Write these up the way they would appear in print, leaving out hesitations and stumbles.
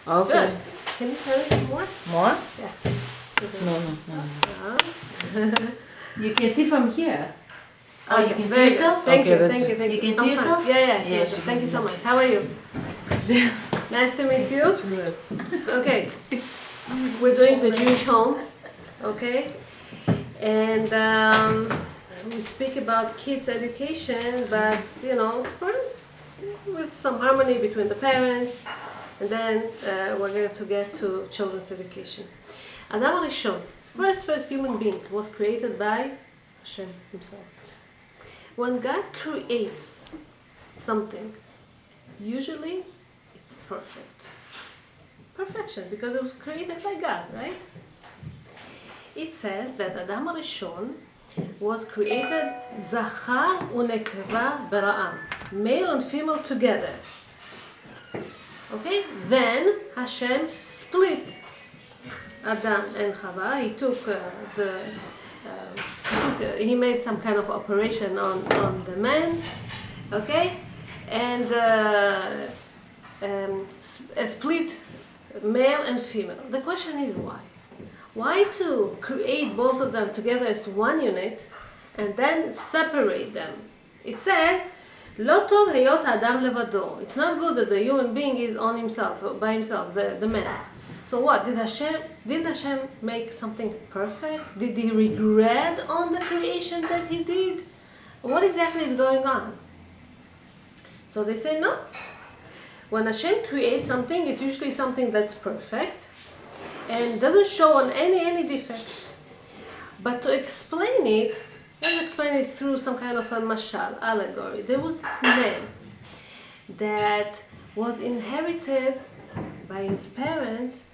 Okay. Good. Can you tell me more? More? Yeah. No. You can see from here. Oh, you can see Very good. yourself? Thank Okay, you, that's thank you, it. thank you. You can see I'm yourself? fine. Yeah, Yeah, see she thank can you so see. much. How are you? Nice to meet you. Okay. We're doing the Jewish home, okay? And we speak about kids' education, but first with some harmony between the parents, and then we're going to get to children's education. Adam HaRishon, first human being, was created by Hashem himself. When God creates something, usually it's perfect. Perfection, because it was created by God, right? It says that Adam HaRishon was created Zachar u'Nekeva Bera'am, male and female together. Okay? Then Hashem split Adam and Chava. He made some kind of operation on the man, okay, and split male and female. The question is why? Why to create both of them together as one unit and then separate them? It says, "Lo tov heyot adam levado." It's not good that the human being is on himself, by himself, the man. So what, did Hashem make something perfect? Did he regret on the creation that he did? What exactly is going on? So they say no. When Hashem creates something, it's usually something that's perfect and doesn't show on any defects. But to explain it, let's explain it through some kind of a mashal, allegory. There was this man that was inherited by his parents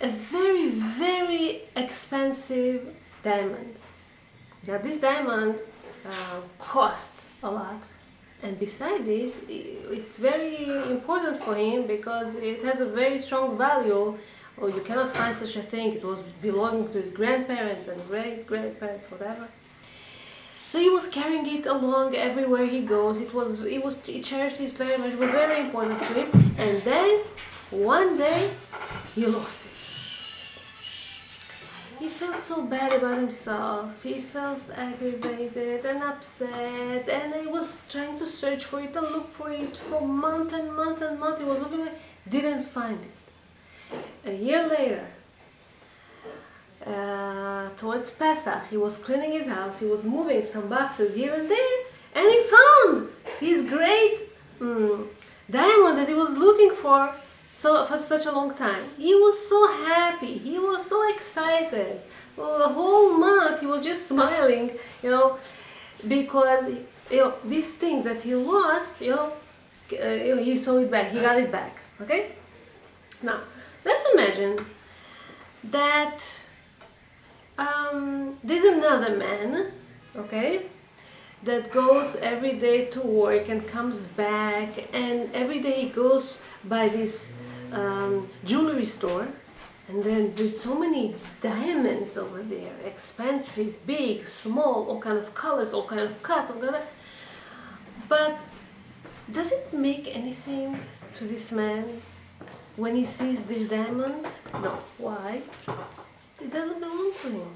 a very, very expensive diamond. Now this diamond cost a lot, and besides this, it's very important for him because it has a very strong value, or you cannot find such a thing. It was belonging to his grandparents and great-grandparents, whatever. So he was carrying it along everywhere he goes. He cherished it very much. It was very important to him. And then one day he lost it. He felt so bad about himself. He felt aggravated and upset, and he was trying to search for it and look for it for month and month and month. He was looking for it, didn't find it. A year later, towards Pesach, he was cleaning his house. He was moving some boxes here and there, and he found his great diamond that he was looking for such a long time. He was so happy. He was so excited. Well, the whole month he was just smiling, because this thing that he lost, he saw it back. He got it back. Okay. Now let's imagine that there's another man, okay, that goes every day to work and comes back, and every day he goes by this jewelry store, and then there's so many diamonds over there, expensive, big, small, all kind of colors, all kind of cuts, all kind of. But does it make anything to this man when he sees these diamonds? No. Why? It doesn't belong to him.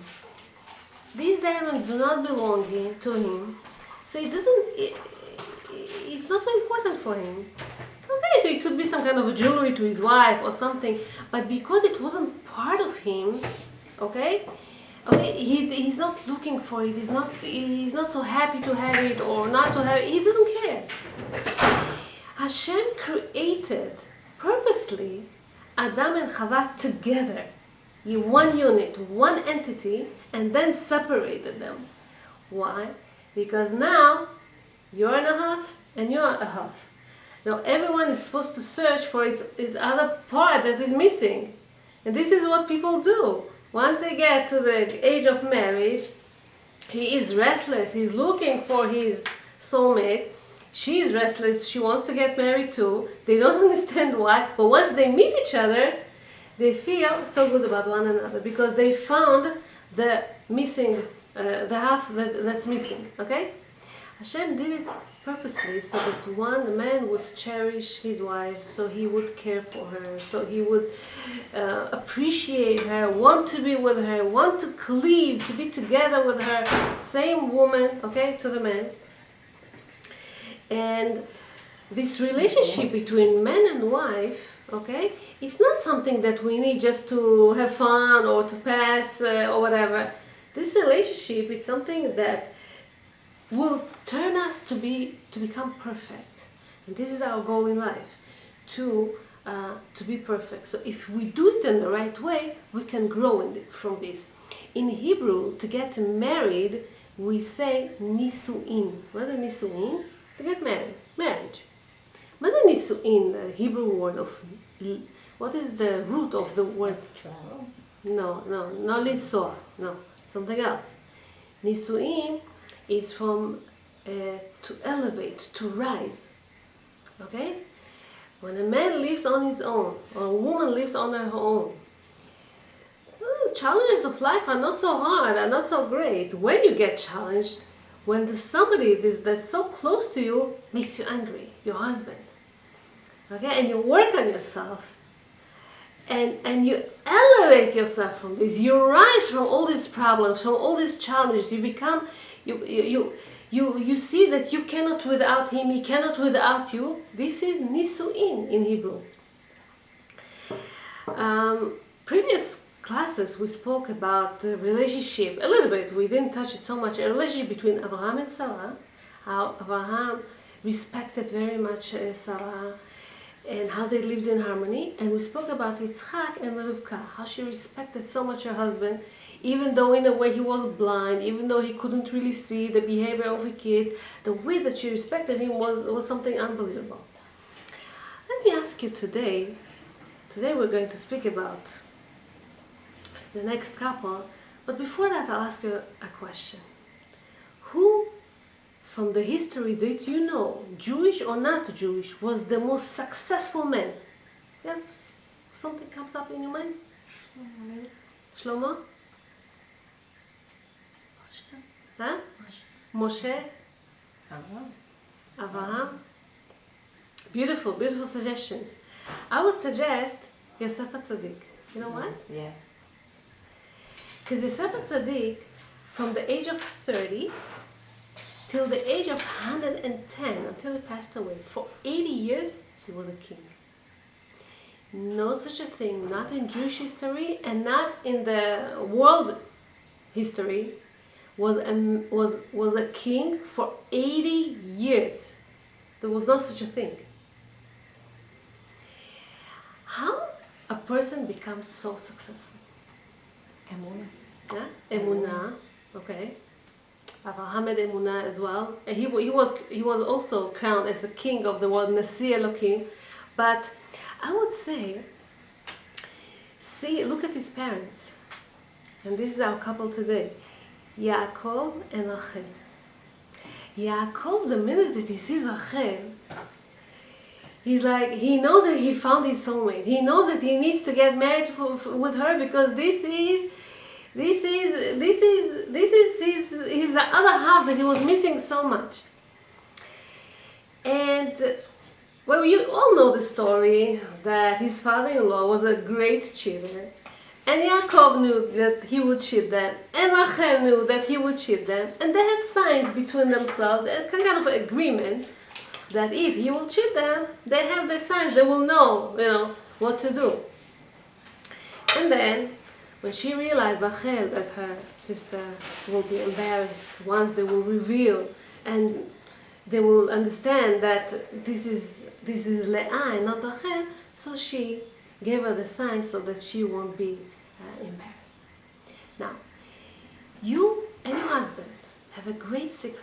These diamonds do not belong to him, so it's not so important for him. Okay, so it could be some kind of a jewelry to his wife or something, but because it wasn't part of him, okay, he's not looking for it. He's not so happy to have it or not to have it. He doesn't care. Hashem created purposely Adam and Chava together, in one unit, one entity, and then separated them. Why? Because now you're a half and you're a half. Now everyone is supposed to search for its other part that is missing. And this is what people do. Once they get to the age of marriage, he is restless. He's looking for his soulmate. She is restless. She wants to get married too. They don't understand why. But once they meet each other, they feel so good about one another because they found the missing, the half that's missing. Okay? Hashem did it purposely, so that the man would cherish his wife, so he would care for her, so he would appreciate her, want to be with her, want to cleave, to be together with her, same woman, okay, to the man. And this relationship between man and wife, okay, it's not something that we need just to have fun or to pass or whatever. This relationship is something that will turn us to become perfect. And this is our goal in life, to be perfect. So if we do it in the right way, we can grow from this. In Hebrew, to get married, we say nisuin. What is nisuin? To get married, marriage. What is nisuin? The Hebrew word of, what is the root of the word? No, not lisoa. No, something else. Nisuin is from to elevate, to rise. Okay? When a man lives on his own, or a woman lives on her own, well, challenges of life are not so hard, are not so great. When you get challenged, when somebody that's so close to you makes you angry, your husband, okay, and you work on yourself, and you elevate yourself from this, you rise from all these problems, from all these challenges, you become, you see that you cannot without him, he cannot without you. This is nisuin in Hebrew. Previous classes we spoke about the relationship a little bit. We didn't touch it so much. A relationship between Abraham and Sarah. How Abraham respected very much Sarah, and how they lived in harmony. And we spoke about Yitzchak and Rivka, how she respected so much her husband, even though in a way he was blind, even though he couldn't really see the behavior of her kids. The way that she respected him was something unbelievable. Let me ask you today we're going to speak about the next couple, but before that I'll ask you a question. Who from the history that you know, Jewish or not Jewish, was the most successful man? Yeah, something comes up in your mind? Shlomo? Huh? Moshe? Avraham? Beautiful, beautiful suggestions. I would suggest Yosef HaTzadik. You know why? Yeah. Because Yosef HaTzadik, from the age of 30 till the age of 110, until he passed away, for 80 years, he was a king. No such a thing, not in Jewish history and not in the world history, was a king for 80 years. There was no such a thing. How a person becomes so successful? Emunah. Yeah? Emunah, okay. Avraham had Emunah as well. And he was also crowned as the king of the world, Nasi Elohim. But I would say, look at his parents. And this is our couple today. Yaakov and Rachel. Yaakov, the minute that he sees Rachel, he's like, he knows that he found his soulmate. He knows that he needs to get married with her, because this is his other half that he was missing so much. And well, you all know the story that his father-in-law was a great cheater, and Yaakov knew that he would cheat them, and Rachel knew that he would cheat them, and they had signs between themselves, a kind of agreement that if he will cheat them, they have the signs, they will know, what to do. And then, when she realized, Rachel, that her sister will be embarrassed once they will reveal, and they will understand that this is Leah and not Rachel, so she gave her the sign so that she won't be embarrassed. Now, you and your husband have a great secret.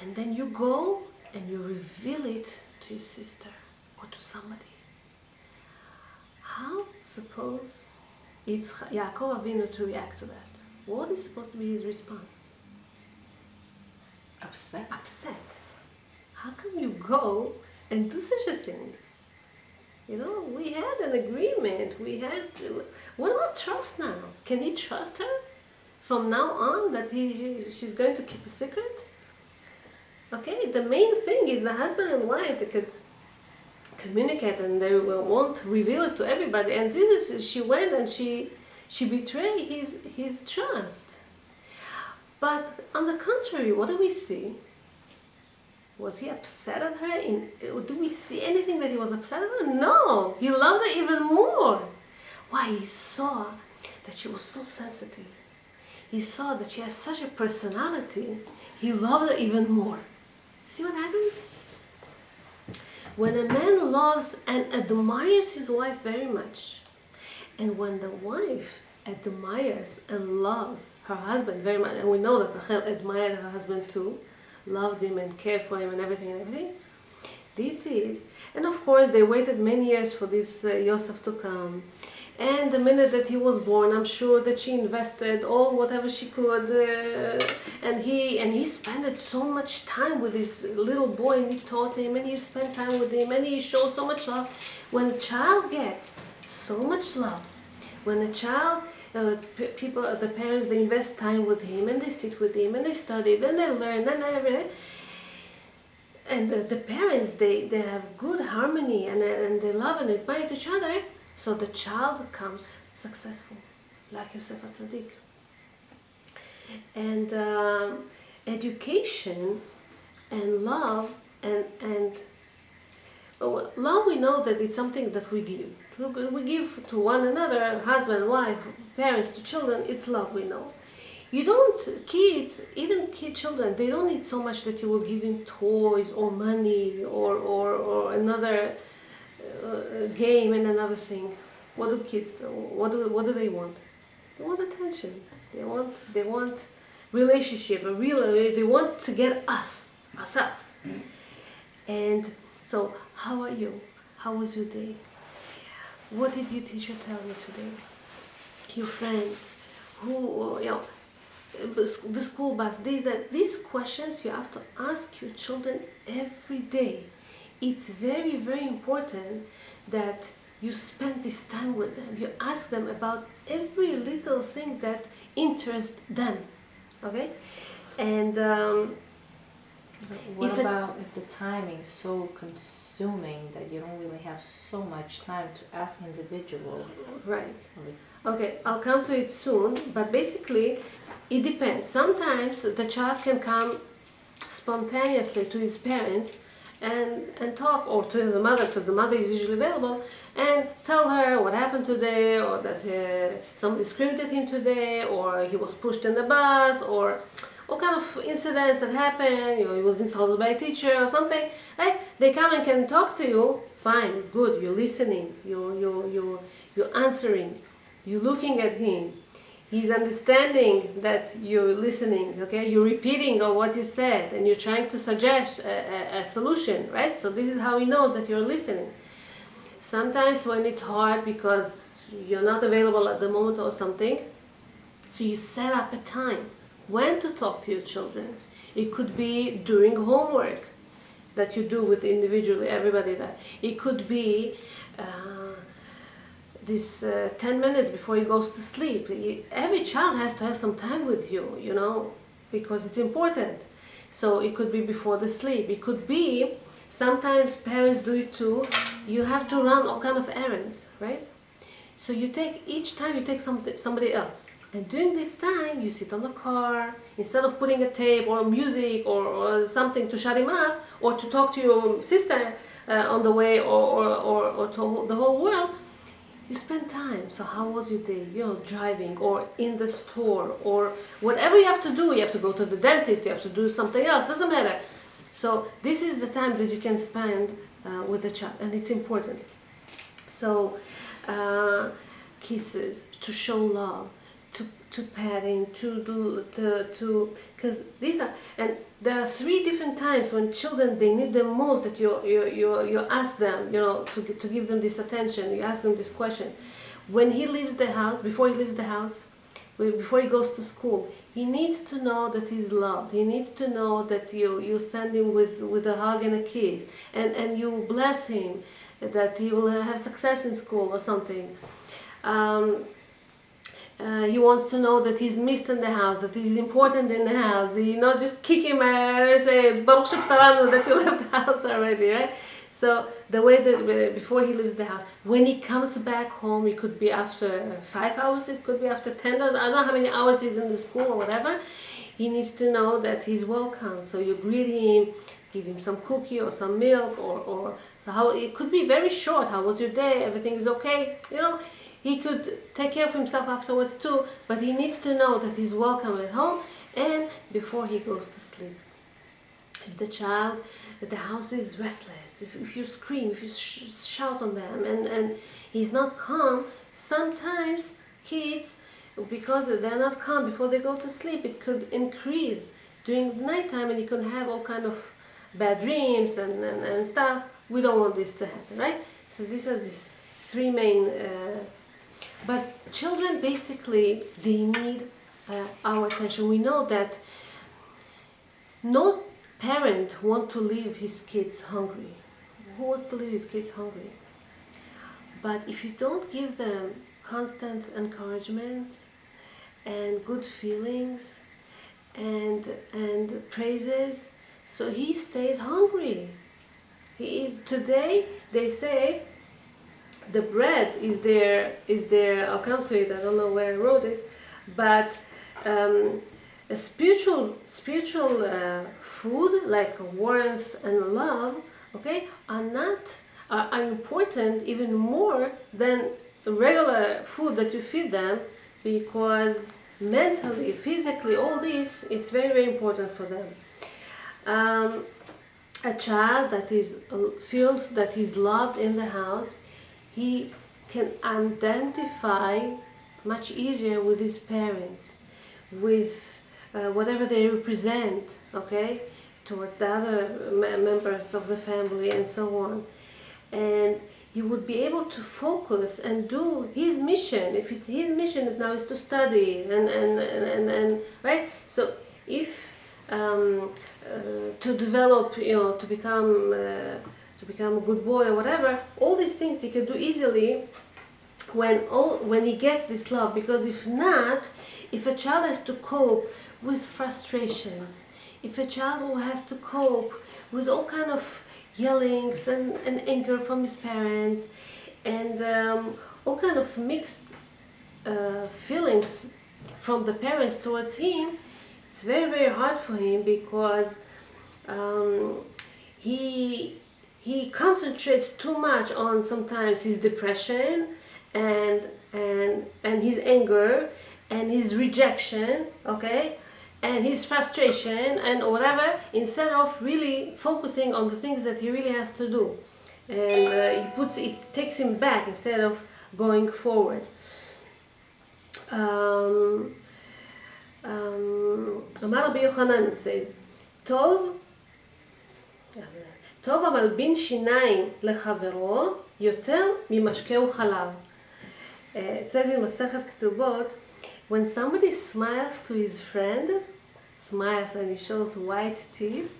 And then you go and you reveal it to your sister or to somebody. How suppose it's Yaakov Avinu to react to that? What is supposed to be his response? Upset. Upset. How come you go and do such a thing? We had an agreement. What about trust now? Can he trust her? from now on that she's going to keep a secret? Okay, the main thing is the husband and wife, they could communicate and they won't reveal it to everybody. And this is, she went and she betrayed his trust. But on the contrary, what do we see? Was he upset at her? Do we see anything that he was upset at her? No, he loved her even more. Why? He saw that she was so sensitive. He saw that she has such a personality. He loved her even more. See what happens? When a man loves and admires his wife very much, and when the wife admires and loves her husband very much, and we know that Rachel admired her husband too, loved him and cared for him and everything. This is, and of course they waited many years for this Yosef to come. And the minute that he was born, I'm sure that she invested all whatever she could, and he spent so much time with this little boy, and he taught him, and he spent time with him, and he showed so much love. When a child gets so much love, when a child, the parents, they invest time with him, and they sit with him, and they study, and they learn, and everything. And the parents, they have good harmony, and they love and admire each other. So the child comes successful, like Yosef HaTzadik. And education and love and love, we know that it's something that we give. We give to one another, husband, wife, parents, to children. It's love, we know. You don't, kids, even children, they don't need so much that you will give them toys or money or another game and another thing. What do kids do? What do they want? They want attention. They want relationship. They want to get ourselves. And so, how are you? How was your day? What did your teacher tell you today? Your friends, who, the school bus. These questions you have to ask your children every day. It's very, very important that you spend this time with them. You ask them about every little thing that interests them. Okay? And what about if the timing is so consuming that you don't really have so much time to ask individual? Right. Okay, I'll come to it soon, but basically it depends. Sometimes the child can come spontaneously to his parents and talk, or to the mother, because the mother is usually available, and tell her what happened today, or that somebody screamed at him today, or he was pushed in the bus, or all kind of incidents that happen. He was insulted by a teacher or something, right? They come and can talk to you. Fine, it's good. You're listening. You're answering. You're looking at him. He's understanding that you're listening, okay? You're repeating what you said, and you're trying to suggest a solution, right? So this is how he knows that you're listening. Sometimes when it's hard because you're not available at the moment or something, so you set up a time when to talk to your children. It could be during homework that you do with individually everybody there. It could be this 10 minutes before he goes to sleep. Every child has to have some time with you, because it's important. So it could be before the sleep. It could be, sometimes parents do it too, you have to run all kind of errands, right? So each time you take somebody else. And during this time, you sit on the car, instead of putting a tape or music or something to shut him up, or to talk to your sister on the way, or to the whole world, you spend time. So how was your day? Driving, or in the store, or whatever you have to do. You have to go to the dentist, you have to do something else, doesn't matter. So this is the time that you can spend with the child, and it's important. So kisses, to show love, to patting, because these are, and there are 3 different times when children, they need the most that you ask them, to give them this attention. You ask them this question. When he leaves the house, before he leaves the house, before he goes to school, he needs to know that he's loved. He needs to know that you send him with a hug and a kiss, and you bless him, that he will have success in school or something. He wants to know that he's missed in the house, that he's important in the house. You know, just kick him and say, Baruch Sheptaranu, that you left the house already, right? So the way that before he leaves the house, when he comes back home, it could be after 5 hours, it could be after 10, I don't know how many hours he's in the school or whatever. He needs to know that he's welcome. So you greet him, give him some cookie or some milk, or so how it could be very short. How was your day? Everything is okay? You know, he could take care of himself afterwards too, but he needs to know that he's welcome at home and before he goes to sleep. If the house is restless, if you scream, if you shout on them and he's not calm, sometimes kids, because they're not calm before they go to sleep, it could increase during the nighttime and you can have all kind of bad dreams and stuff. We don't want this to happen, right? So these are these three main but children basically, they need our attention. We know that no parent wants to leave his kids hungry. Who wants to leave his kids hungry? But if you don't give them constant encouragements and good feelings and praises, so he stays hungry. He is today. They say the bread is their. I'll come to it. I don't know where I wrote it, but a spiritual food like warmth and love, okay, are important even more than regular food that you feed them, because mentally, physically, all this, it's very, very important for them. A child that feels that he's loved in the house, he can identify much easier with his parents, with whatever they represent, okay, towards the other members of the family and so on. And he would be able to focus and do his mission. If it's his mission is now to study and right. So if to develop, to become a good boy or whatever, all these things he can do easily when he gets this love. Because if not, if a child has to cope with frustrations, if a child who has to cope with all kind of yellings and anger from his parents and all kind of mixed feelings from the parents towards him, it's very, very hard for him, because he concentrates too much on sometimes his depression and his anger and his rejection, okay, and his frustration and whatever, instead of really focusing on the things that he really has to do. And it takes him back instead of going forward. אמר רבי יוחנן, it says, טוב המלבין שיניים לחברו יותר ממשקהו חלב. It says in מסכת כתובות, when somebody smiles to his friend, smiles and he shows white teeth,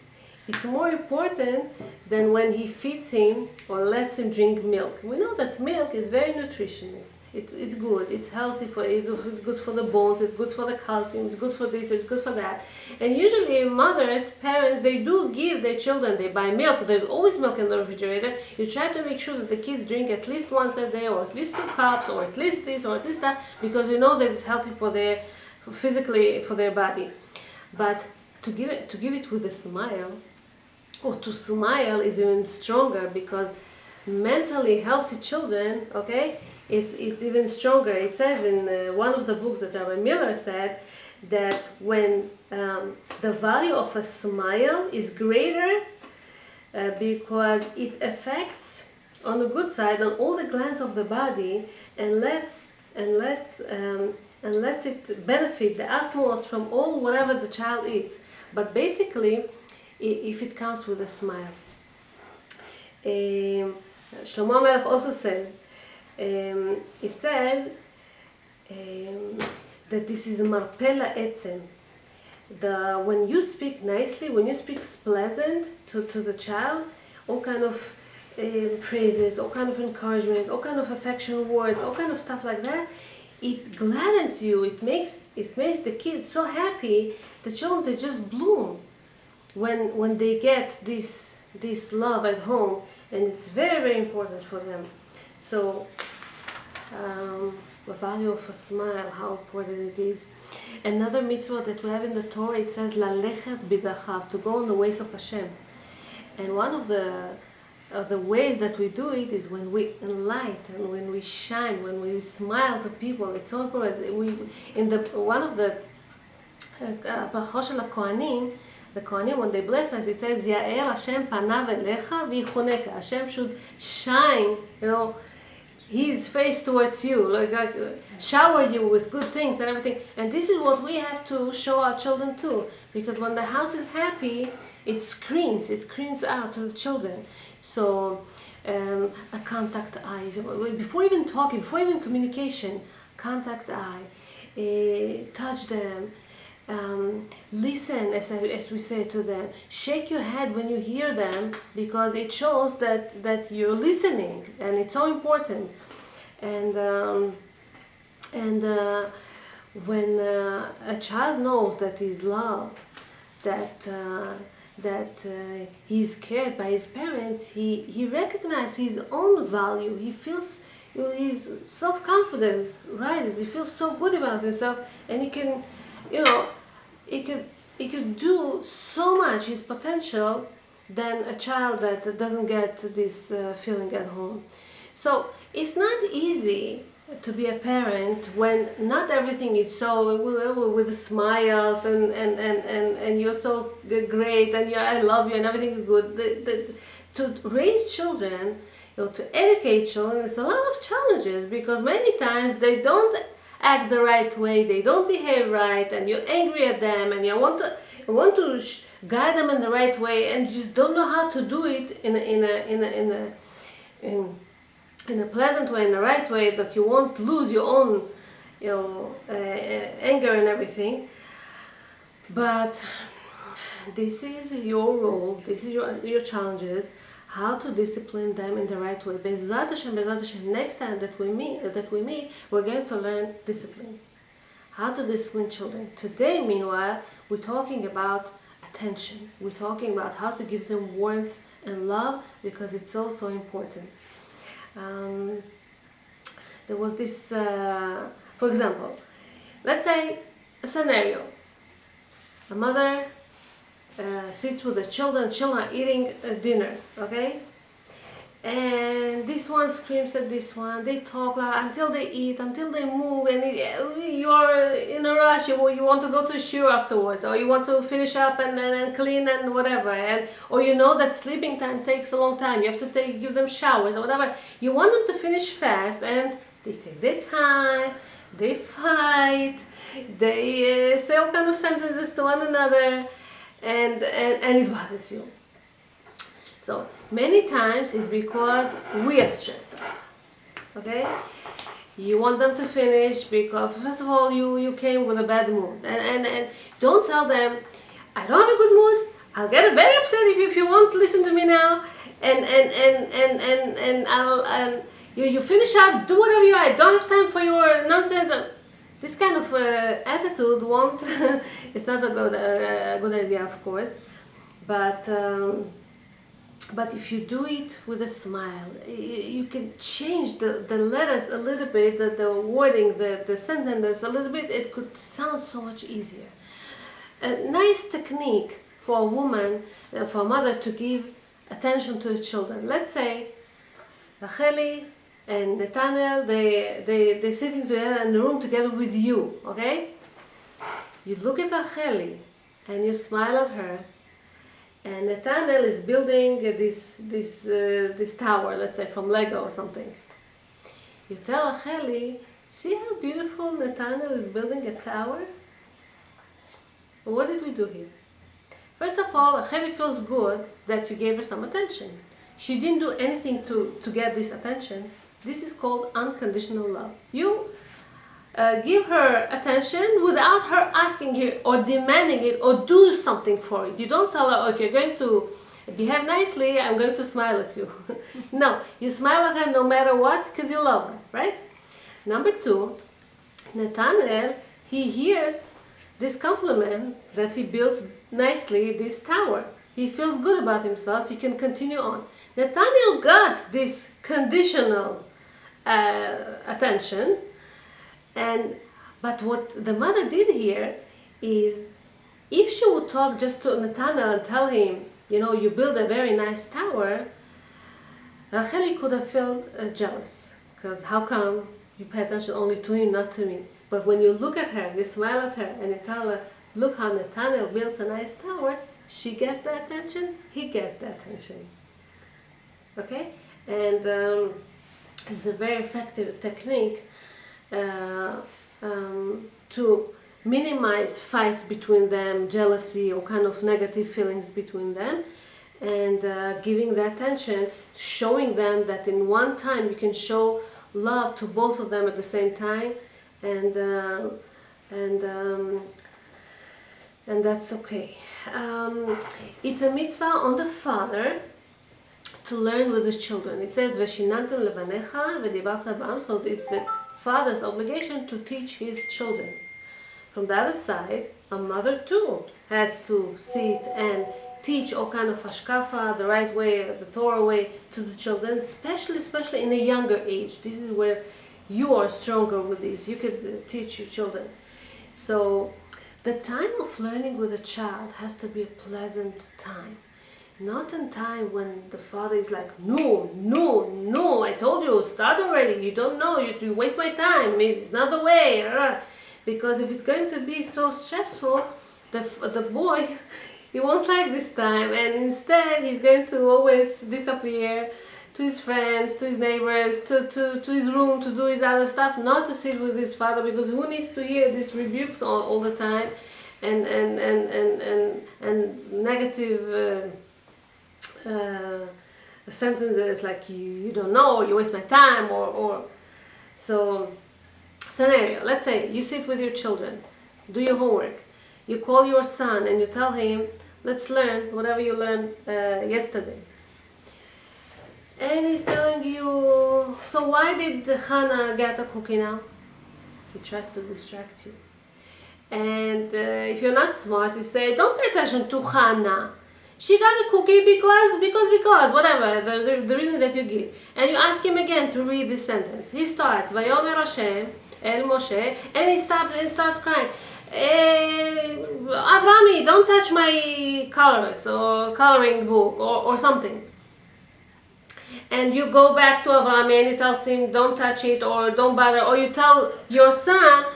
it's more important than when he feeds him or lets him drink milk. We know that milk is very nutritious. It's good. It's healthy it's good for the bones. It's good for the calcium. It's good for this. It's good for that. And usually mothers, parents, they do give their children. They buy milk. There's always milk in the refrigerator. You try to make sure that the kids drink at least once a day, or at least 2 cups, or at least this, or at least that, because you know that it's healthy physically for their body. But to give it with a smile, or to smile, is even stronger, because mentally healthy children, okay, it's even stronger. It says in one of the books that Rabbi Miller said that when the value of a smile is greater, because it affects, on the good side, on all the glands of the body, and lets it benefit the utmost from all whatever the child eats. But basically, if it comes with a smile. Shlomo HaMelech also says, it says that this is a marpeh la'etzem. When you speak nicely, when you speak pleasant to the child, all kind of praises, all kind of encouragement, all kind of affection words, all kind of stuff like that, it gladdens you. It makes the kids so happy. The children, they just bloom when they get this love at home, and it's very, very important for them. So the value of a smile, how important it is. Another mitzvah that we have in the Torah, it says lalechet bidachav, to go on the ways of Hashem. And one of the ways that we do it is when we enlighten, and when we shine, when we smile to people. It's so important. One of the brachot shel HaKohanim, the Kohanim, when they bless us, it says Ya'er Hashem panav elecha v'yichuneka. Hashem should shine, His face towards you, like shower you with good things and everything. And this is what we have to show our children too, because when the house is happy, it screams out to the children. So a contact eyes, before even talking, before even communication, contact eye, touch them, listen as we say to them, shake your head when you hear them, because it shows that you're listening, and it's so important. And when a child knows that he's loved, that he's cared by his parents, he recognizes his own value. He feels, his self-confidence rises. He feels so good about himself, and he can, he could do so much, his potential, than a child that doesn't get this feeling at home. So it's not easy to be a parent when not everything is so with smiles and you're so great and I love you and everything is good. To raise children, to educate children, it's a lot of challenges, because many times they don't act the right way, they don't behave right, and you're angry at them, and you want to guide them in the right way, and you just don't know how to do it in a pleasant way, in the right way, that you won't lose your own, anger and everything. But this is your role. This is your challenges. How to discipline them in the right way. Bezat Hashem, next time that we meet, we're going to learn discipline. How to discipline children. Today, meanwhile, we're talking about attention. We're talking about how to give them warmth and love, because it's so important. There was this, for example, let's say a scenario. A mother sits with the children are eating dinner, okay? And this one screams at this one, they talk loud until they eat, until they move, and you're in a rush, you want to go to shiur afterwards, or you want to finish up and clean and whatever, or that sleeping time takes a long time, you have to give them showers or whatever. You want them to finish fast, and they take their time, they fight, they say all kinds of sentences to one another, and it bothers you. So many times it's because we are stressed out, okay? You want them to finish because, first of all, you came with a bad mood. And don't tell them, I don't have a good mood, I'll get very upset if you won't listen to me now, and you finish up, do whatever you are, I don't have time for your nonsense. This kind of attitude won't, it's not a good idea, of course, but if you do it with a smile, you can change the letters a little bit, the wording, the sentence a little bit, it could sound so much easier. A nice technique for a woman, for a mother to give attention to the children. Let's say Racheli and Nathaniel, they're sitting together in the room together with you, okay? You look at Racheli and you smile at her, and Nathaniel is building this tower, let's say from Lego or something. You tell Racheli, see how beautiful Nathaniel is building a tower? What did we do here? First of all, Racheli feels good that you gave her some attention. She didn't do anything to get this attention. This is called unconditional love. You give her attention without her asking you or demanding it or do something for it. You don't tell her, oh, if you're going to behave nicely, I'm going to smile at you. No, you smile at her no matter what, because you love her, right? Number two, Nathanael, he hears this compliment that he builds nicely this tower. He feels good about himself, he can continue on. Nathanael got this conditional attention, but what the mother did here is, if she would talk just to Nathanael and tell him, you build a very nice tower, Rachel could have felt jealous, because how come you pay attention only to him, not to me? But when you look at her, you smile at her, and you tell her, look how Nathanael builds a nice tower, she gets the attention, he gets the attention. Okay? And it's a very effective technique to minimize fights between them, jealousy, or kind of negative feelings between them, and giving the attention, showing them that in one time you can show love to both of them at the same time, and that's okay. It's a mitzvah on the father to learn with his children. It says, "Veshinantam levanecha v'dibarta ba'am," so it's the father's obligation to teach his children. From the other side, a mother too has to sit and teach all kind of hashkafa, the right way, the Torah way, to the children, especially in a younger age. This is where you are stronger with this. You could teach your children. So the time of learning with a child has to be a pleasant time. Not in time when the father is like, no, I told you, start already, you don't know, you waste my time, it's not the way. Because if it's going to be so stressful, the boy, he won't like this time, and instead he's going to always disappear to his friends, to his neighbors, to his room, to do his other stuff, not to sit with his father, because who needs to hear these rebukes all the time, and negative sentences like you don't know, you waste my time, or so. Scenario, let's say you sit with your children, do your homework, you call your son and you tell him, let's learn whatever you learned yesterday. And he's telling you, so why did Hannah get a cookie now? He tries to distract you. And if you're not smart, you say, don't pay attention to Hannah. She got a cookie because, whatever, the reason that you give. And you ask him again to read this sentence. He starts, Vayomer Hashem El Moshe, and he starts crying. Avrami, don't touch my colors or coloring book or something. And you go back to Avrami and he tells him, don't touch it or don't bother. Or you tell your son,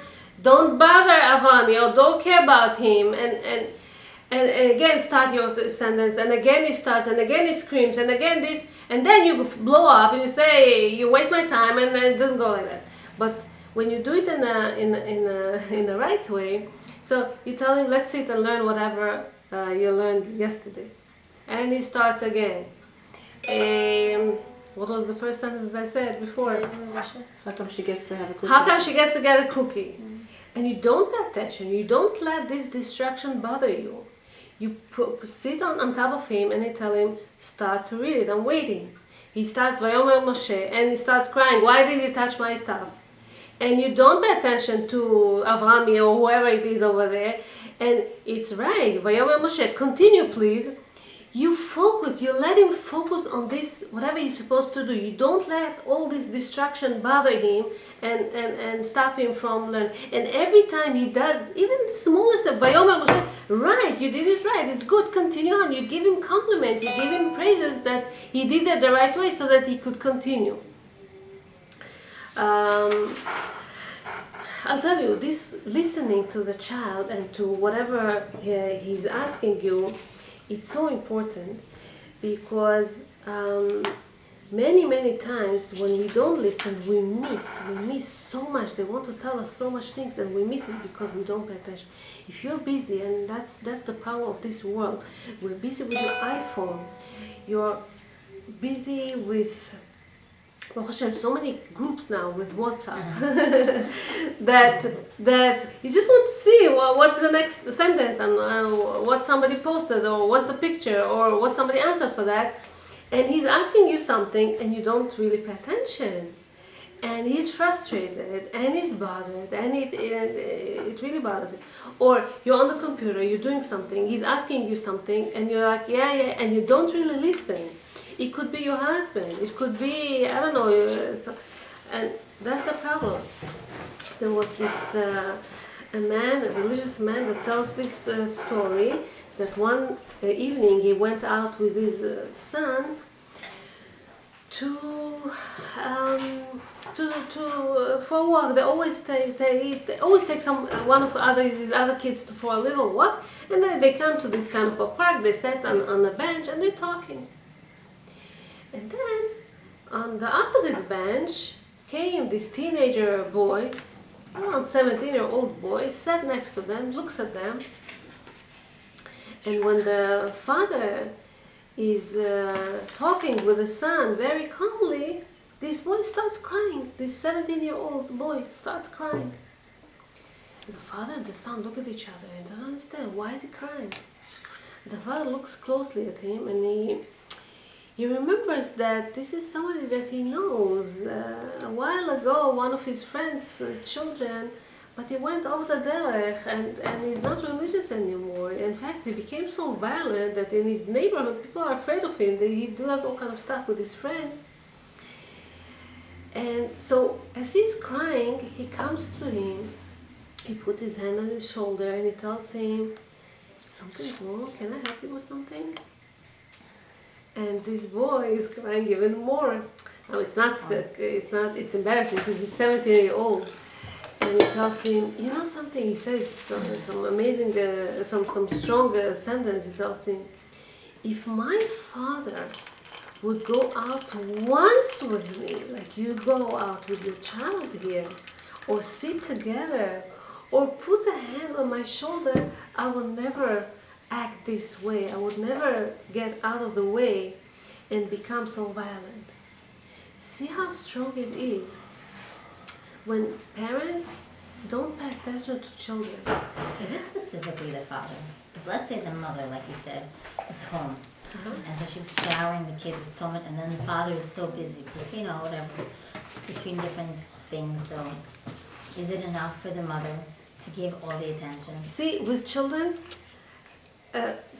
don't bother Avrami or don't care about him. And again start your sentence, and again he starts, and again he screams, and again this, and then you blow up and you say, you waste my time, and it doesn't go like that. But when you do it in the right way, so you tell him, let's sit and learn whatever you learned yesterday. And he starts again. What was the first sentence that I said before? How come she gets to have a cookie? How come she gets to get a cookie? And you don't pay attention. You don't let this distraction bother you. You sit on top of him and you tell him, start to read it. I'm waiting. He starts, Vayomer Moshe, and he starts crying. Why did you touch my stuff? And you don't pay attention to Avrami or whoever it is over there. And it's right. Vayomer Moshe, continue please. You focus, you let him focus on this, whatever he's supposed to do. You don't let all this distraction bother him and stop him from learning. And every time he does, even the smallest of Vayomer Moshe, right, you did it right, it's good, continue on. You give him compliments, you give him praises that he did it the right way so that he could continue. I'll tell you, this listening to the child and to whatever he's asking you, it's so important, because many times when we don't listen, we miss so much. They want to tell us so much things and we miss it because we don't pay attention. If you're busy, and that's the problem of this world, we're busy with your iPhone, you're busy with so many groups now with WhatsApp that you just want to see what's the next sentence and what somebody posted or what's the picture or what somebody answered for that, and he's asking you something and you don't really pay attention, and he's frustrated and he's bothered and it really bothers him. Or you're on the computer, you're doing something, he's asking you something and you're like, yeah, and you don't really listen. It could be your husband, it could be, I don't know, and that's the problem. There was this a man, a religious man, that tells this story that one evening he went out with his son to for a walk. They always take one of his other kids for a little walk, and then they come to this kind of a park. They sit on a bench and they're talking. And then on the opposite bench came this teenager boy, around 17-year-old boy, sat next to them, looks at them, and when the father is talking with the son very calmly, this boy starts crying. This 17-year-old boy starts crying. The father and the son look at each other and don't understand, why is he crying? The father looks closely at him and he remembers that this is somebody that he knows. A while ago, one of his friends' children, but he went over the derech and he's not religious anymore. In fact, he became so violent that in his neighborhood, people are afraid of him. He does all kind of stuff with his friends. And so, as he's crying, he comes to him. He puts his hand on his shoulder and he tells him, "Something's wrong. Can I help you with something?" And this boy is crying even more. Now it's embarrassing because he's 17-year-old. And he tells him, you know something? He says some amazing, some strong sentence. He tells him, if my father would go out once with me, like you go out with your child here, or sit together, or put a hand on my shoulder, I will never act this way. I would never get out of the way and become so violent. See how strong it is when parents don't pay attention to children. Is it specifically the father? If let's say the mother, like you said, is home, and so she's showering the kids with so much, and then the father is so busy because, whatever, between different things. So is it enough for the mother to give all the attention? See, with children,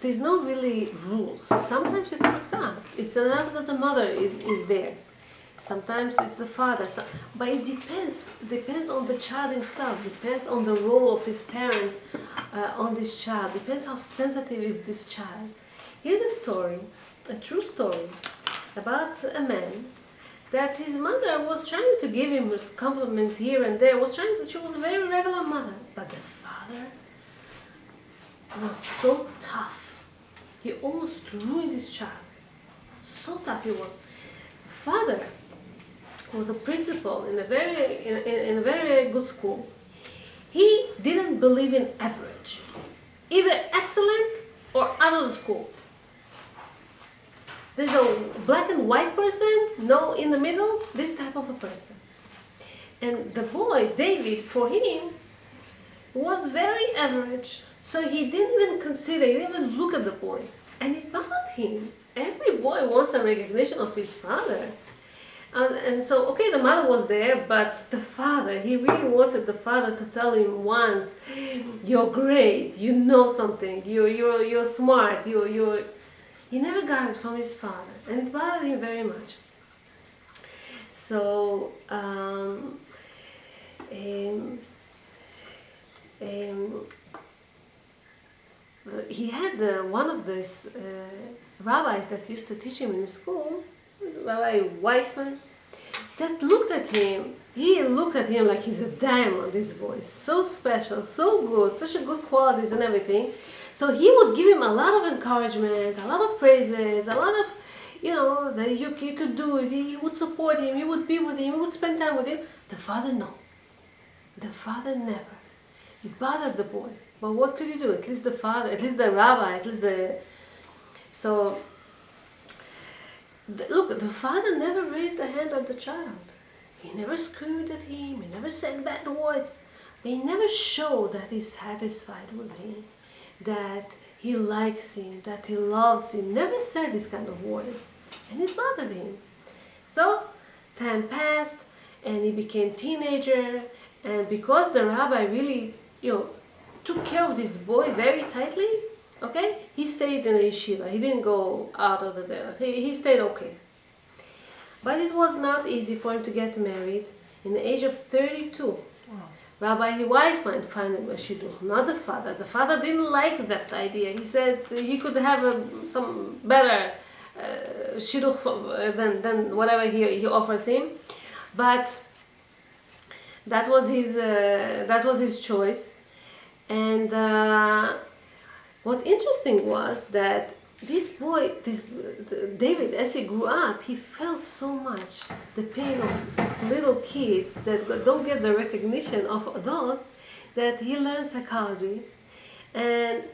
there's no really rules. Sometimes it works out. It's enough that the mother is there. Sometimes it's the father. But it depends. It depends on the child himself. Depends on the role of his parents on this child. Depends how sensitive is this child. Here's a story, a true story, about a man that his mother was trying to give him compliments here and there. She was a very regular mother. But the father was so tough. He almost ruined his child. So tough he was. Father was a principal in a very good school. He didn't believe in average, either excellent or out of the school. There's a black and white person, no in the middle, this type of a person. And the boy, David, for him, was very average. So he didn't even consider, he didn't even look at the boy. And it bothered him. Every boy wants a recognition of his father. And so, okay, the mother was there, but the father, he really wanted the father to tell him once, you're great, you know something, you're smart, he never got it from his father, and it bothered him very much. So, he had one of these rabbis that used to teach him in his school, Rabbi Weissman, that looked at him. He looked at him like he's a diamond, this boy. So special, so good, such a good qualities and everything. So he would give him a lot of encouragement, a lot of praises, a lot of, that you could do it. He would support him, he would be with him, he would spend time with him. The father, no. The father never. It bothered the boy. But what could you do? At least the father, at least the rabbi, at least the... So... Look, the father never raised a hand on the child. He never screamed at him, he never said bad words. He never showed that he's satisfied with him, that he likes him, that he loves him. Never said these kind of words. And it bothered him. So, time passed, and he became teenager. And because the rabbi really, took care of this boy very tightly, okay, he stayed in a yeshiva. He didn't go out of the derech. He stayed okay. But it was not easy for him to get married in the age of 32. Rabbi Weissman finally was shidduch, not the father. The father didn't like that idea. He said he could have some better shidduch than whatever he offers him, but that was his choice. And what interesting was that this boy, David, as he grew up, he felt so much the pain of little kids that don't get the recognition of adults, that he learned psychology and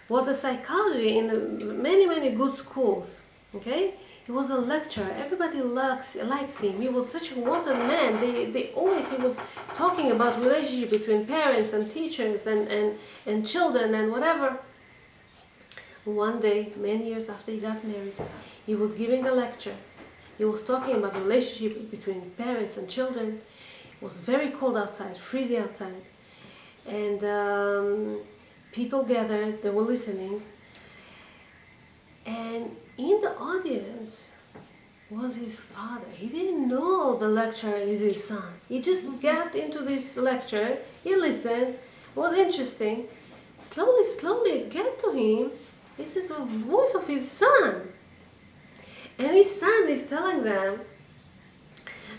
was a psychology in many good schools. Okay, he was a lecturer. Everybody likes him. He was such a wanted man. He was talking about relationship between parents and teachers and children and whatever. One day, many years after he got married, he was giving a lecture. He was talking about the relationship between parents and children. It was very cold outside, freezing outside. And people gathered, they were listening. And in the audience was his father. He didn't know the lecturer is his son. He just got into this lecture, he listened, it was interesting. Slowly it got to him. This is the voice of his son. And his son is telling them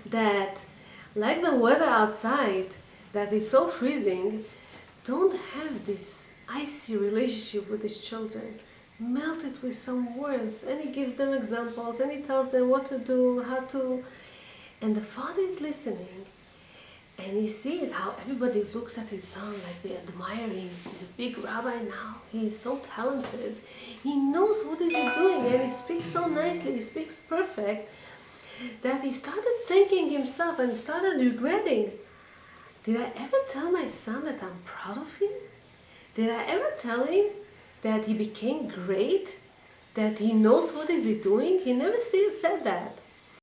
that, like the weather outside, that is so freezing, don't have this icy relationship with his children. Melt it with some warmth. And he gives them examples, and he tells them what to do, how to. And the father is listening. And he sees how everybody looks at his son like they admire him. He's a big rabbi now. He's so talented. He knows what is he doing, and he speaks so nicely. He speaks perfect that he started thinking himself and started regretting. Did I ever tell my son that I'm proud of him? Did I ever tell him that he became great? That he knows what is he doing? He never said that.